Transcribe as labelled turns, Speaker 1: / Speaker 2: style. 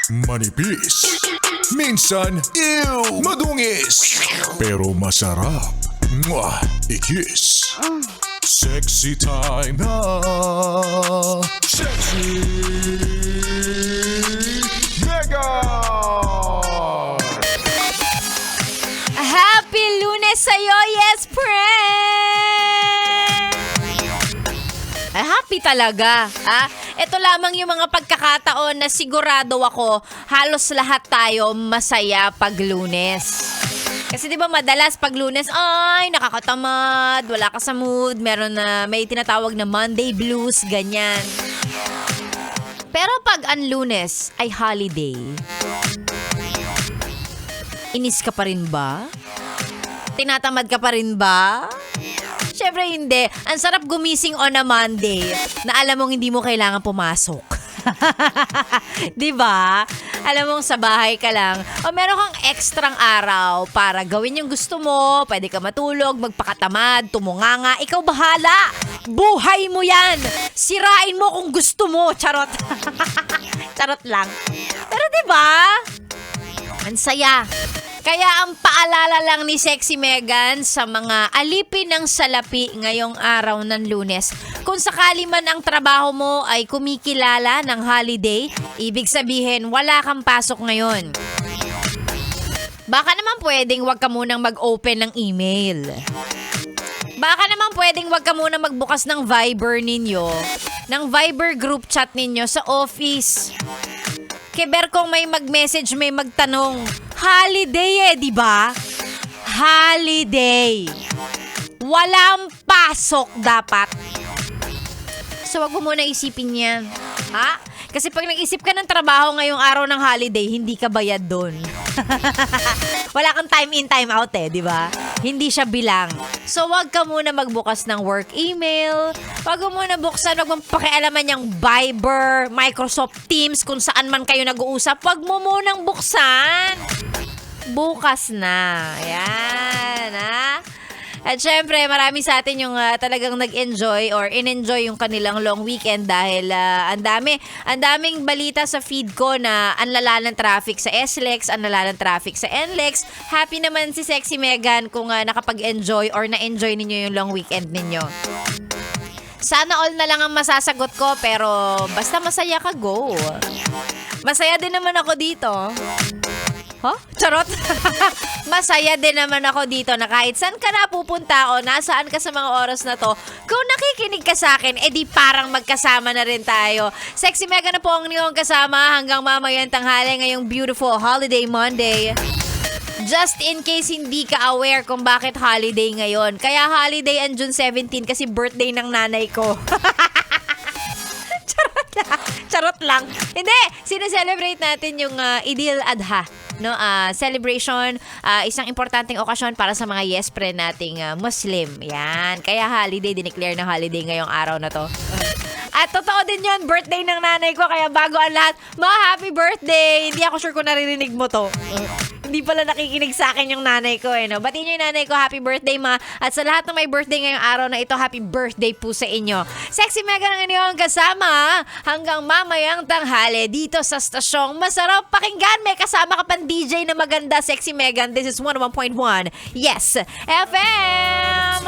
Speaker 1: Manipis. Minsan, ew, madungis. Pero masarap. Mwah, ikis. Sexy time na. Sexy Mega!
Speaker 2: Happy Lunes sa'yo, yes, friend! Happy talaga. Ito lamang yung mga pagkakataon na sigurado ako halos lahat tayo masaya pag Lunes. Kasi 'di ba madalas pag Lunes, ay nakakatamad, wala ka sa mood, may tinatawag na Monday blues, ganyan. Pero pag ang Lunes ay holiday, inis ka pa rin ba? Tinatamad ka pa rin ba? Syempre hindi. Ang sarap gumising on a Monday na alam mong hindi mo kailangan pumasok. 'Di ba? Alam mong sa bahay ka lang o meron kang ekstrang araw para gawin yung gusto mo, pwede ka matulog, magpakatamad, tumunganga, ikaw bahala. Buhay mo 'yan. Sirain mo kung gusto mo. Charot. Charot lang. Pero 'di ba? Ang saya. Kaya ang paalala lang ni Sexy Megan sa mga alipin ng salapi ngayong araw ng Lunes, kung sakali man ang trabaho mo ay kumikilala ng holiday, ibig sabihin wala kang pasok ngayon. Baka naman pwedeng wag ka munang mag-open ng email. Baka naman pwedeng wag ka munang magbukas ng Viber ninyo, ng Viber group chat ninyo sa office. Keber kung may mag-message, may magtanong, holiday di ba? Holiday. Walang pasok dapat. So wag mo muna isipin yan. Ha? Kasi pag nag-isip ka ng trabaho ngayong araw ng holiday, hindi ka bayad doon. Wala kang time in, time out di ba? Hindi siya bilang. So wag ka muna magbukas ng work email. Wag mo muna buksan, wag mong pakialaman yung Viber, Microsoft Teams, kung saan man kayo nag-uusap. Wag mo munang buksan. Bukas na. Ayan, At syempre, marami sa atin yung talagang nag-enjoy or in-enjoy yung kanilang long weekend dahil ang daming balita sa feed ko na ang lala ng traffic sa SLEX, ang lala ng traffic sa NLEX. Happy naman si Sexy Megan kung nakapag-enjoy or na-enjoy ninyo yung long weekend ninyo. Sana all na lang ang masasagot ko pero basta masaya ka, go. Masaya din naman ako dito. Charot. Masaya din naman ako dito na kahit saan ka napupunta o nasaan ka sa mga oras na to, kung nakikinig ka sa akin, edi parang magkasama na rin tayo. Sexy Mega na po ang inyong kasama hanggang mamayang tanghali ngayong beautiful holiday Monday. Just in case hindi ka aware kung bakit holiday ngayon. Kaya holiday ang June 17 kasi birthday ng nanay ko. Charot lang. Hindi, sineselebrate natin yung Idil Adha. No, celebration, isang importanteng okasyon para sa mga yes friend nating Muslim. Yan. Kaya holiday, dineclare na holiday ngayong araw na to. At totoo din yun, birthday ng nanay ko. Kaya bago ang lahat, happy birthday! Hindi ako sure kung naririnig mo to. Hindi pala nakikinig sa akin yung nanay ko no? Batiin nyo yung nanay ko, happy birthday ma. At sa lahat ng may birthday ngayong araw na ito, happy birthday po sa inyo. Sexy Mega ng inyong kasama hanggang mamayang tanghali dito sa stasyong masarap pakinggan. May kasama ka pang DJ na maganda, Sexy Megan. This is 101.1 Yes FM!